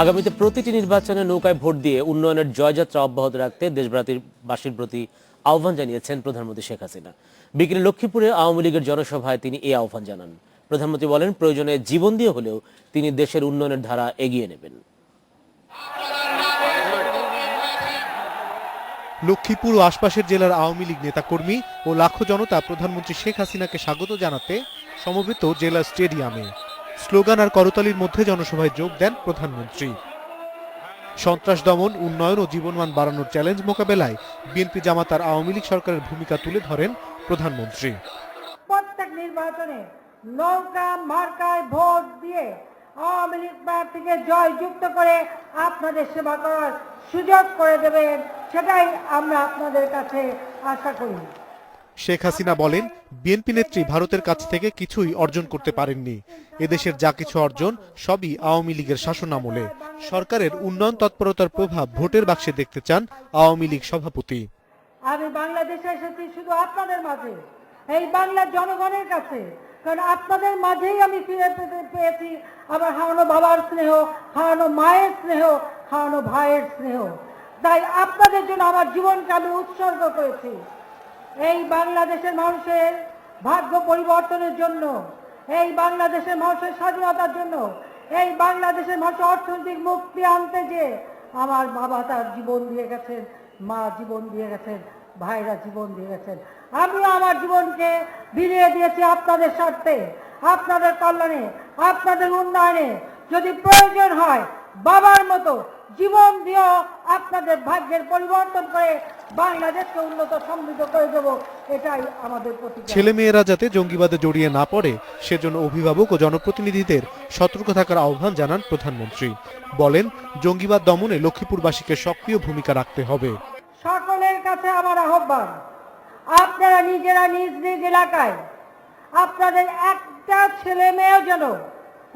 আগামীতে প্রতিটি নির্বাচনে নৌকায় ভোট দিয়ে উন্নয়নের জয়যাত্রা অব্যাহত রাখতে দেশবাসীর প্রতি আহ্বান জানিয়েছেন প্রধানমন্ত্রী শেখ হাসিনা। বিকেলে লক্ষ্মীপুরে আওয়ামী লীগের জনসভায় তিনি এই আহ্বান জানান। প্রধানমন্ত্রী বলেন, প্রয়োজনে জীবন দিয়ে হলেও তিনি দেশের উন্নয়নের ধারা এগিয়ে নেবেন। লক্ষ্মীপুর ও আশপাশের জেলার আওয়ামী লীগ নেতাকর্মী ও লাখো জনতা প্রধানমন্ত্রী শেখ হাসিনাকে স্বাগত জানাতে সমবেত জেলা স্টেডিয়ামে। স্লোগান আর করতালির মধ্যে জনসভায় যোগ দেন প্রধানমন্ত্রী। সন্ত্রাস দমন, উন্নয়ন ও জীবনমান বাড়ানোর চ্যালেঞ্জ মোকাবেলায় বিএনপি জামাত আর আওয়ামী লীগ সরকারের ভূমিকা তুলে ধরেন প্রধানমন্ত্রী। প্রত্যেক নির্বাচনে নৌকা মার্কায় ভোট দিয়ে আওয়ামী লীগ প্রার্থীকে জয়যুক্ত করে আপনাদের সেবা করার সুযোগ করে দেবেন, সেটাই আমরা আপনাদের কাছে আশা করি। শেখ হাসিনা বলেন, বিএনপি নেত্রী ভারতের কাছ থেকে কিছুই অর্জন করতে পারেননি। এদেশের যা কিছু অর্জন সবই আওয়ামী লীগের শাসনামলে। সরকারের উন্নয়ন তৎপরতার প্রভাব ভোটের বাক্সে দেখতে চান আওয়ামী লীগ সভাপতি। আমি বাংলাদেশে এসেছি শুধু আপনাদের মাঝে, এই বাংলার জনগণের কাছে, কারণ আপনাদের মাঝেই আমি ফিরে পেয়েছি আবার হারানো বাবার স্নেহ, হারানো মায়ের স্নেহ, হারানো ভাইয়ের স্নেহ। তাই আপনাদের জন্য আমার জীবনকে আমি উৎসর্গ করেছি। এই বাংলাদেশের মানুষের ভাগ্য পরিবর্তনের জন্য, এই বাংলাদেশের মানুষের স্বাধীনতার জন্য, এই বাংলাদেশের মানুষের অর্থনৈতিক মুক্তি আনতে যে আমার বাবা তার জীবন দিয়ে গেছেন, মা জীবন দিয়ে গেছেন, ভাইরা জীবন দিয়ে গেছেন। আমি আমার জীবনকে বিলিয়ে দিয়েছি আপনাদের স্বার্থে, আপনাদের কল্যাণে, আপনাদের উন্নয়নে। যদি প্রয়োজন হয় বাবার মতো জীবন দিয়েও আপনাদের ভাগ্যের পরিবর্তন করে বাংলাদেশকে উন্নত সমৃদ্ধ করে দেব, এটাই আমাদের প্রতিজ্ঞা। ছেলেমেয়েরা যাতে জঙ্গিবাদে জড়িয়ে না পড়ে সেজন্য অভিভাবক ও জনপ্রতিনিধিদের সতর্ক থাকার আহ্বান জানান প্রধানমন্ত্রী। বলেন, জঙ্গিবাদ দমনে লক্ষ্মীপুরবাসীকে সক্রিয় ভূমিকা রাখতে হবে। সকলের কাছে আমার আহ্বান, আপনারা নিজেরা নিজ নিজ এলাকায় আপনাদের একটা ছেলে মেয়েও যেন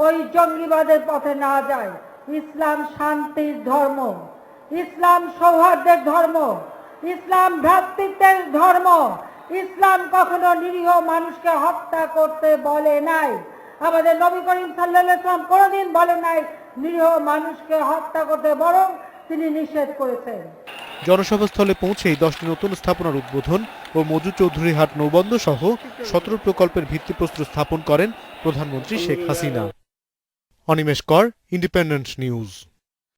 ওই জঙ্গিবাদের পথে না যায়। ইসলাম শান্তির ধর্ম, ইসলাম সৌহার্দ্যের ধর্ম, ইসলাম ভ্রাতৃত্বের ধর্ম। ইসলাম কখনো নিরীহ মানুষকে হত্যা করতে বলে নাই। আমাদের নবী করিম সাল্লাল্লাহু আলাইহি ওয়াসাল্লাম কোনোদিন বলেন নাই নিরীহ মানুষকে হত্যা করতে, বরং তিনি নিষেধ করেছেন। জনসভাস্থলে পৌঁছেই 10টি নতুন স্থাপনার উদ্বোধন ও মজু চৌধুরী হাট নৌবন্দর সহ 17 প্রকল্পের ভিত্তিপ্রস্তর স্থাপন করেন প্রধানমন্ত্রী শেখ হাসিনা। অনিমেষ কর, ইন্ডিপেন্ডেন্ট নিউজ।